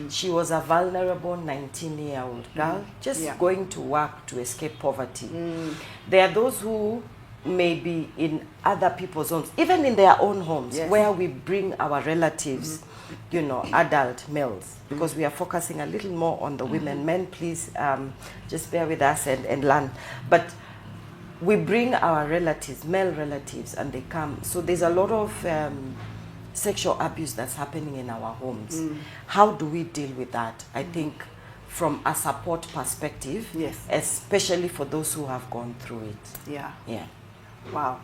She was a vulnerable 19-year-old girl just going to work to escape poverty. There are those who may be in other people's homes, even in their own homes, where we bring our relatives, you know, adult males, because we are focusing a little more on the women. Men, please just bear with us and learn. But we bring our relatives, male relatives, and they come. So there's a lot of sexual abuse that's happening in our homes. How do we deal with that? I think from a support perspective, especially for those who have gone through it. Wow.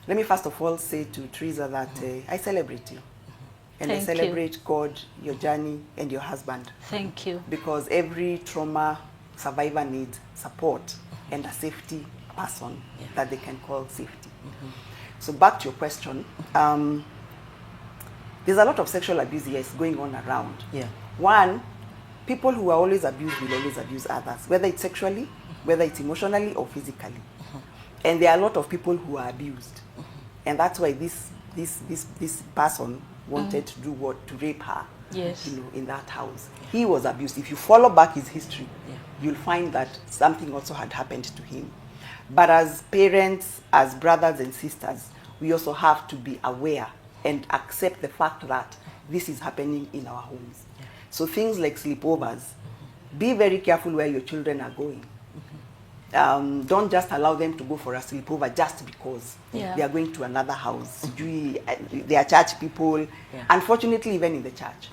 Let me first of all say to Trizzah that I celebrate you. And Thank I celebrate God, your journey, and your husband. Thank you. Because every trauma survivor needs support and a safety person that they can call safety. So back to your question, there's a lot of sexual abuse going on around. One, people who are always abused will always abuse others, whether it's sexually, whether it's emotionally or physically. And there are a lot of people who are abused. And that's why this person wanted to do what? To rape her. You know, in that house. He was abused. If you follow back his history, you'll find that something also had happened to him. But as parents, as brothers and sisters, we also have to be aware and accept the fact that this is happening in our homes. So things like sleepovers, be very careful where your children are going. Don't just allow them to go for a sleepover just because they are going to another house. They are church people, unfortunately even in the church.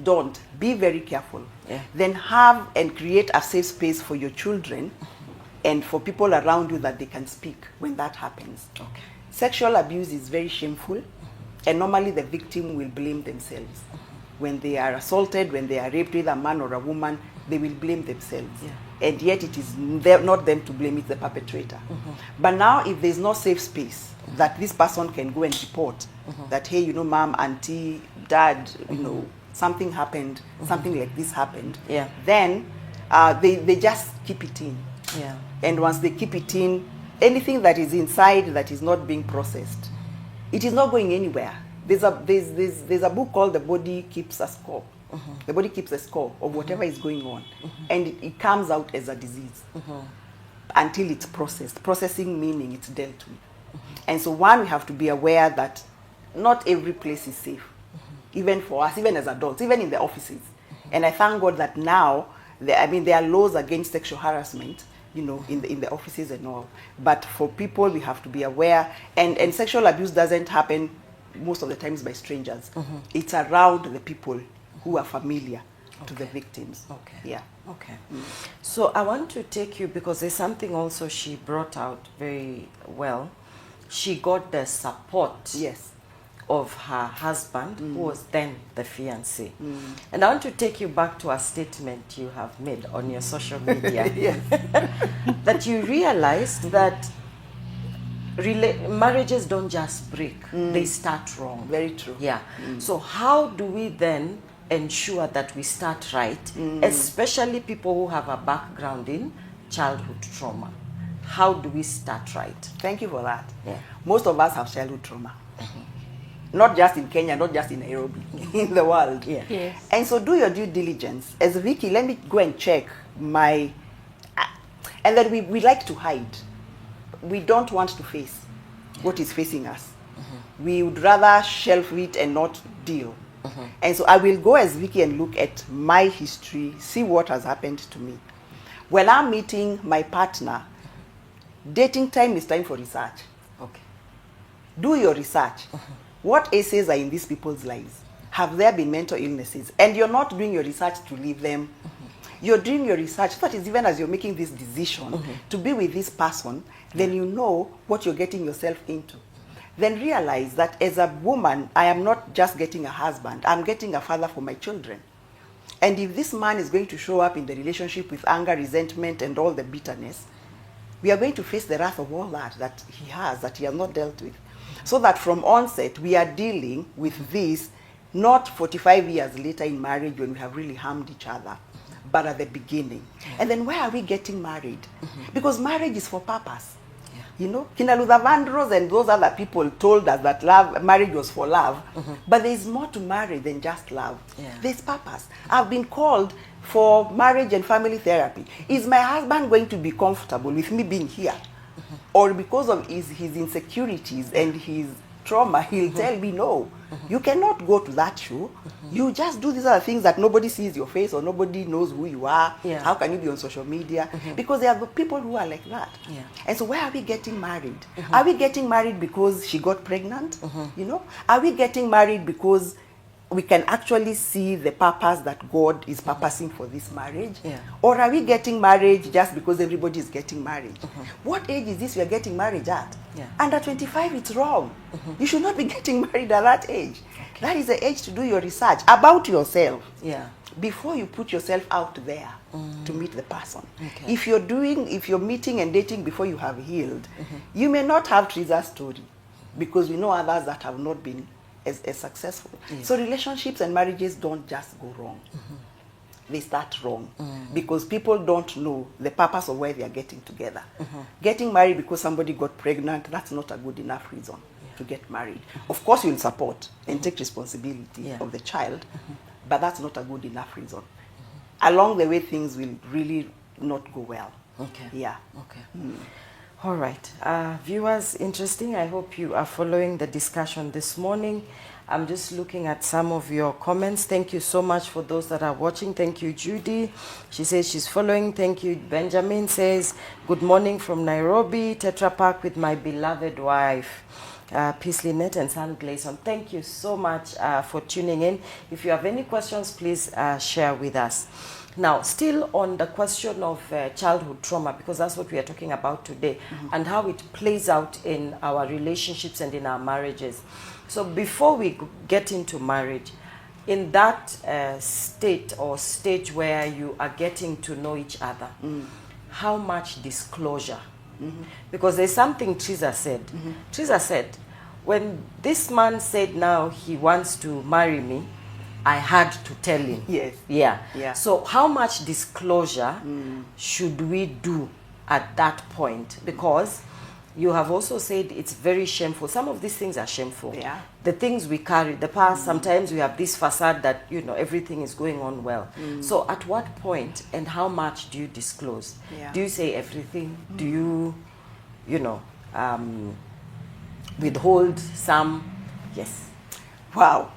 don't. Be very careful. Yeah. Then have and create a safe space for your children and for people around you that they can speak when that happens. Okay. Sexual abuse is very shameful, and normally the victim will blame themselves. When they are assaulted, when they are raped with a man or a woman, they will blame themselves. Yeah. And yet it is not them to blame, it's the perpetrator. But now if there's no safe space that this person can go and report that, hey, you know, mom, auntie, dad, you know, something happened, something like this happened, Yeah. then they just keep it in. Yeah. And once they keep it in, anything that is inside that is not being processed, it is not going anywhere. There's a book called The Body Keeps a Score. The body keeps a score of whatever is going on, and it comes out as a disease until it's processed. Processing meaning it's dealt with. And so we have to be aware that not every place is safe, even for us, even as adults, even in the offices. And I thank God that now, there are laws against sexual harassment, you know, in the offices and all. But for people, we have to be aware. And sexual abuse doesn't happen most of the times by strangers. It's around the people who are familiar to the victims. Okay. Yeah. Okay. So I want to take you, because there's something also she brought out very well. She got the support Yes. of her husband, who was then the fiancé. And I want to take you back to a statement you have made on your social media. Yes. That you realized that marriages don't just break, they start wrong. Very true. Yeah. So how do we then ensure that we start right, especially people who have a background in childhood trauma? How do we start right? Thank you for that. Yeah. Most of us have childhood trauma. Not just in Kenya, not just in Nairobi, in the world. Yeah. Yes. And so do your due diligence. As Vicky, let me go and check my... And then we like to hide. We don't want to face what is facing us. We would rather shelf it and not deal. And so I will go as Vicky and look at my history, see what has happened to me. When I'm meeting my partner, dating time is time for research. Okay. Do your research. What essays are in these people's lives? Have there been mental illnesses? And you're not doing your research to leave them. You're doing your research, that is, even as you're making this decision to be with this person, then you know what you're getting yourself into. Then realize that as a woman, I am not just getting a husband, I'm getting a father for my children. And if this man is going to show up in the relationship with anger, resentment, and all the bitterness, we are going to face the wrath of all that he has not dealt with. So that from onset, we are dealing with this, not 45 years later in marriage when we have really harmed each other, but at the beginning. And then why are we getting married? Because marriage is for purpose. You know, Kina Luther Vandross and those other people told us that marriage was for love, but there is more to marriage than just love. Yeah. There's purpose. I've been called for marriage and family therapy. Is my husband going to be comfortable with me being here? Or because of his insecurities and his trauma, he'll tell me, no, you cannot go to that show. You just do these other things that nobody sees your face or nobody knows who you are. Yeah. How can you be on social media? Because there are people who are like that. Yeah. And so why are we getting married? Are we getting married because she got pregnant? You know? Are we getting married because we can actually see the purpose that God is purposing for this marriage? Yeah. Or are we getting married just because everybody is getting married? What age is this we are getting married at? Yeah. Under 25, it's wrong. You should not be getting married at that age. Okay. That is the age to do your research about yourself. Yeah. Before you put yourself out there to meet the person. Okay. If you're meeting and dating before you have healed, you may not have Trizzah's story, because we know others that have not been as successful. Yes. So relationships and marriages don't just go wrong. They start wrong because people don't know the purpose of why they are getting together. Getting married because somebody got pregnant, that's not a good enough reason to get married. Of course you'll support and take responsibility of the child, but that's not a good enough reason. Along the way, things will really not go well. Okay. Yeah. Okay. All right. Viewers, interesting. I hope you are following the discussion this morning. I'm just looking at some of your comments. Thank you so much for those that are watching. Thank you, Judy. She says she's following. Thank you. Benjamin says, good morning from Nairobi, Tetra Pak with my beloved wife. Peace Lynette and San Gleason. Thank you so much for tuning in. If you have any questions, please share with us. Now, still on the question of childhood trauma, because that's what we are talking about today, and how it plays out in our relationships and in our marriages. So before we get into marriage, in that state or stage where you are getting to know each other, how much disclosure? Because there's something Trizzah said. Trizzah said, when this man said now he wants to marry me, I had to tell him. Yes. Yeah. So how much disclosure should we do at that point? Because you have also said it's very shameful. Some of these things are shameful. Yeah. The things we carry, the past, sometimes we have this facade that, you know, everything is going on well. So at what point and how much do you disclose? Yeah. Do you say everything? Do you, withhold some? Yes. Wow.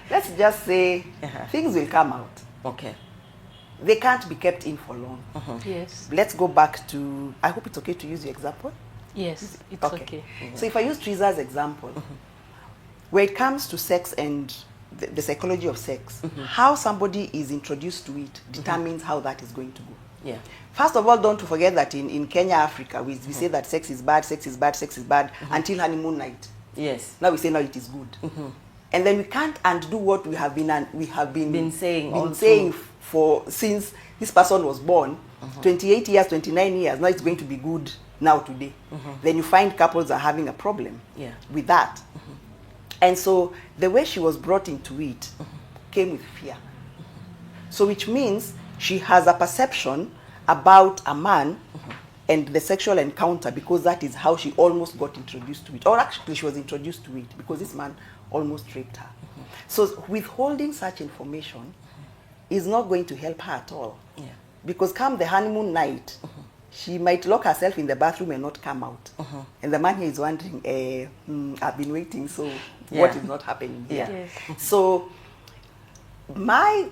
Let's just say things will come out. Okay. They can't be kept in for long. Yes. Let's go back to, I hope it's okay to use your example. Yes, it's okay. So if I use Trizzah's example, when it comes to sex and the psychology of sex, how somebody is introduced to it determines how that is going to go. Yeah. First of all, don't forget that in Kenya, Africa, we say that sex is bad until honeymoon night. Yes. Now we say now it is good. And then we can't undo what we have been saying for since this person was born, 28 years, 29 years. Now it's going to be good now today. Then you find couples are having a problem with that. And so the way she was brought into it came with fear. So which means she has a perception about a man and the sexual encounter, because that is how she almost got introduced to it. Or actually she was introduced to it because this man almost raped her. So withholding such information is not going to help her at all. Yeah. Because come the honeymoon night, she might lock herself in the bathroom and not come out. And the man here is wondering, I've been waiting, so what is not happening here? Yes. So my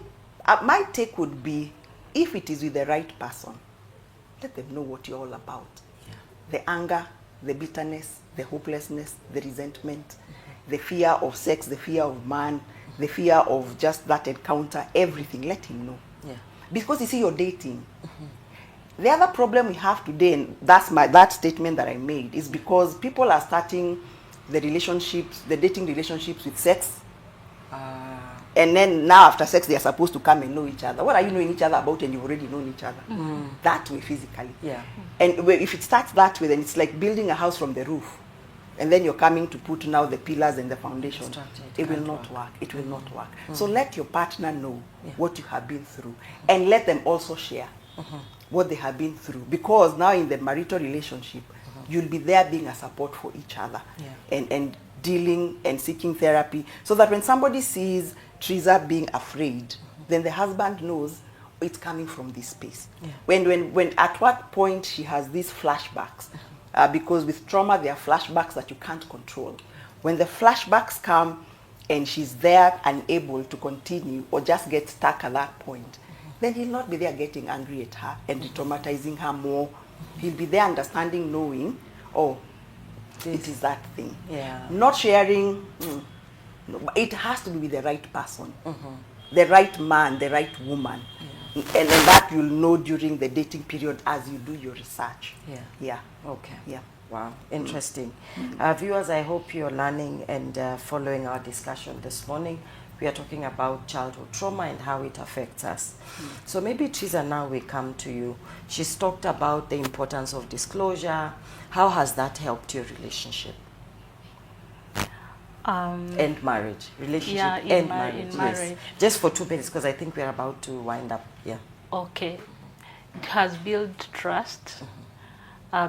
take would be, if it is with the right person, let them know what you're all about. The anger, the bitterness, the hopelessness, the resentment, the fear of sex, the fear of man, the fear of just that encounter, everything, let him know. Yeah. Because you see, you're dating. The other problem we have today, and that statement that I made, is because people are starting the dating relationships with sex. And then now after sex, they are supposed to come and know each other. What are you knowing each other about, and you've already known each other? That way, physically. Yeah. And if it starts that way, then it's like building a house from the roof. And then you're coming to put now the pillars and the foundation. It will not work. It will not work. So let your partner know what you have been through. And let them also share what they have been through. Because now in the marital relationship, you'll be there being a support for each other. And dealing and seeking therapy. So that when somebody sees Trizzah being afraid, then the husband knows it's coming from this space. When at what point she has these flashbacks, because with trauma there are flashbacks that you can't control. When the flashbacks come and she's there unable to continue or just get stuck at that point, then he'll not be there getting angry at her and traumatizing her more. He'll be there understanding, knowing, oh, it is that thing. Not sharing. No, it has to be with the right person, the right man, the right woman. And that you'll know during the dating period as you do your research. Okay. Wow, interesting. Viewers, I hope you're learning and following our discussion this morning. We are talking about childhood trauma and how it affects us. So maybe Trizzah, now we come to you. She's talked about the importance of disclosure. How has that helped your relationship? And marriage. Relationship and marriage. Yes. Just for 2 minutes, because I think we're about to wind up. Okay. It has built trust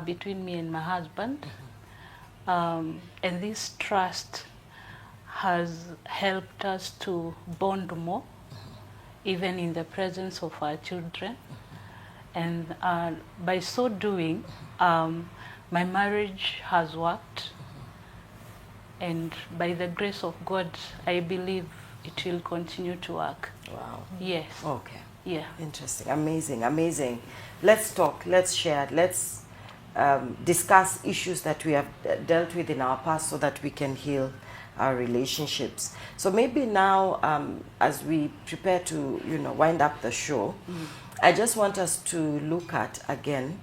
between me and my husband. And this trust has helped us to bond more, even in the presence of our children. And by so doing, my marriage has worked. And by the grace of God, I believe it will continue to work. Wow. Yes. Okay. Yeah. Interesting. Amazing. Amazing. Let's talk. Let's share. Let's discuss issues that we have dealt with in our past so that we can heal our relationships. So maybe now, as we prepare to, wind up the show, I just want us to look at again.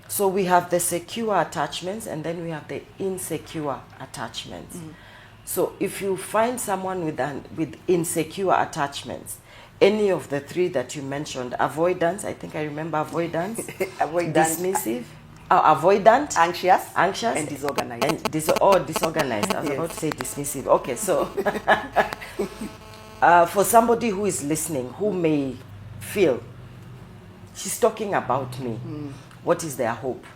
So we have the secure attachments, and then we have the insecure attachments. So if you find someone with insecure attachments, any of the three that you mentioned, avoidance, I think I remember avoidance, dismissive, avoidant, anxious, and disorganized. And disorganized. I was about to say dismissive. Okay, so for somebody who is listening, who may feel she's talking about me, what is their hope?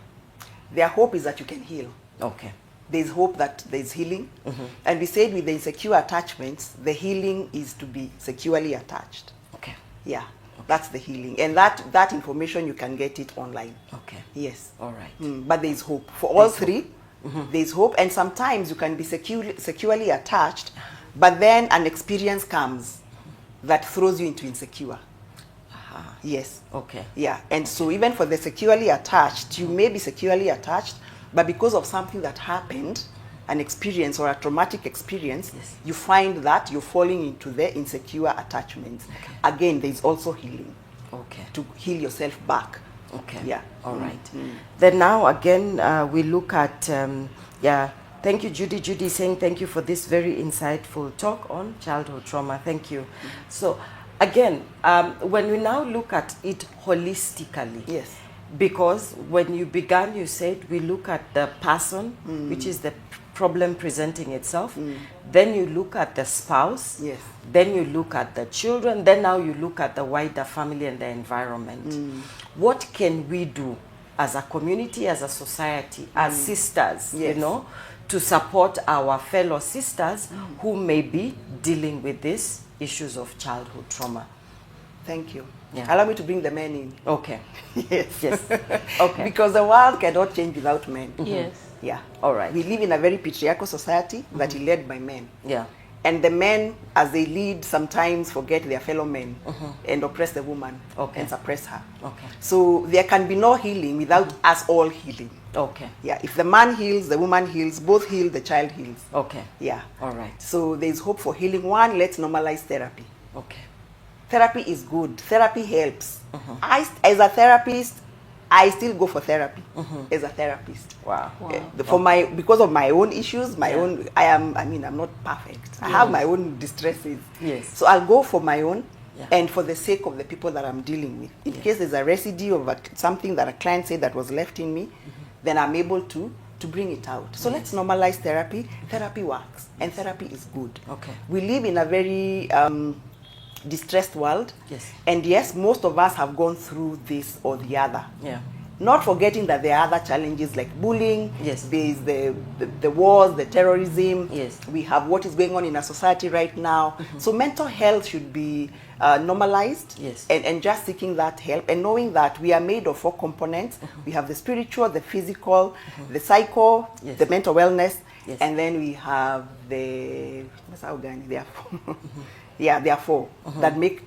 Their hope is that you can heal. Okay. There's hope that there's healing. And we said with the insecure attachments, the healing is to be securely attached. Okay. Yeah, that's the healing. And that information, you can get it online. Okay. Yes. All right. But there's hope. For all three, there's hope. And sometimes you can be securely attached, but then an experience comes that throws you into insecure. Yes. Okay. Yeah. And so even for the securely attached, you may be securely attached, but because of something that happened, an experience or a traumatic experience, you find that you're falling into the insecure attachments. Okay. Again, there's also healing. Okay. To heal yourself back. Okay. Yeah. All right. Then now again, we look at, thank you, Judy. Judy is saying thank you for this very insightful talk on childhood trauma. Thank you. So again, when we now look at it holistically. Yes. Because when you began, you said we look at the person, which is the problem presenting itself. Then you look at the spouse. Yes. Then you look at the children. Then now you look at the wider family and the environment. What can we do as a community, as a society, as sisters, to support our fellow sisters who may be dealing with these issues of childhood trauma? Thank you. Yeah. Allow me to bring the men in. Okay. Yes. Yes. Okay. Because the world cannot change without men. Yes. Yeah. All right. We live in a very patriarchal society that is led by men. Yeah. And the men, as they lead, sometimes forget their fellow men and oppress the woman and suppress her. Okay. So there can be no healing without us all healing. Okay. Yeah. If the man heals, the woman heals, both heal, the child heals. Okay. Yeah. All right. So there's hope for healing. One, let's normalize therapy. Okay. Therapy is good. Therapy helps. As a therapist, I still go for therapy as a therapist. Wow. Because of my own issues, I'm not perfect. I have my own distresses. Yes. So I'll go for my own and for the sake of the people that I'm dealing with. In case there's a residue of something that a client said that was left in me, then I'm able to bring it out. So let's normalize therapy. Therapy works and therapy is good. Okay. We live in a very distressed world. Yes. And yes, most of us have gone through this or the other. Yeah. Not forgetting that there are other challenges like bullying. Yes. There is the wars, the terrorism. Yes. We have what is going on in our society right now. So mental health should be normalized. Yes. And just seeking that help and knowing that we are made of 4 components. We have the spiritual, the physical, the psycho, the mental wellness, and then we have the there are 4 that make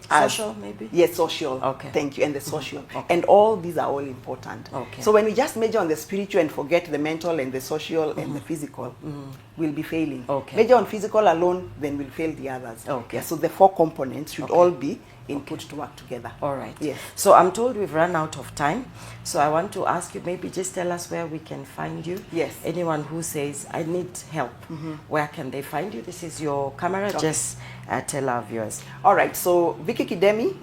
us social, maybe? Yes, social. Okay. Thank you. And the social. Okay. And all these are all important. Okay. So when we just major on the spiritual and forget the mental and the social and the physical, we'll be failing. Okay. Major on physical alone, then we'll fail the others. Okay. Yeah, so the 4 components should all be input to work together. All right. Yes. So I'm told we've run out of time. So I want to ask you, maybe just tell us where we can find you. Yes. Anyone who says, I need help, where can they find you? This is your camera. Okay. Just tell our viewers. All right. So Vicky Kidemi,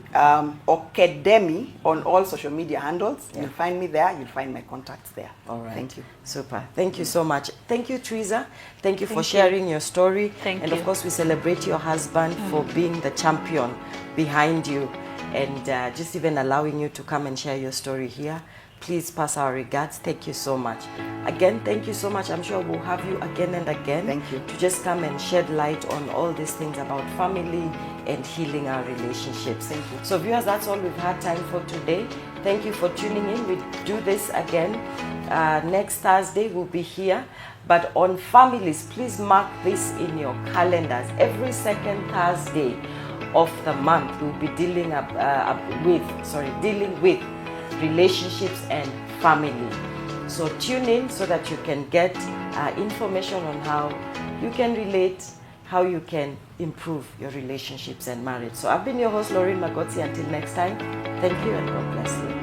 or Kedemi on all social media handles. You'll find me there. You'll find my contacts there. All right. Thank you. Super. Thank you so much. Thank you, Trizzah. Thank you for sharing your story. Thank and you. of course, we celebrate your husband for being the champion behind you and just even allowing you to come and share your story here. Please pass our regards. Thank you so much. Again, thank you so much. I'm sure we'll have you again and again. Thank you. To just come and shed light on all these things about family and healing our relationships. Thank you. So viewers, that's all we've had time for today. Thank you for tuning in. We do this again. Next Thursday we'll be here. But on families, please mark this in your calendars. Every second Thursday of the month, we'll be dealing with relationships and family. So tune in so that you can get information on how you can relate, how you can improve your relationships and marriage. So I've been your host, Laureen Magotsi. Until next time, thank you and God bless you.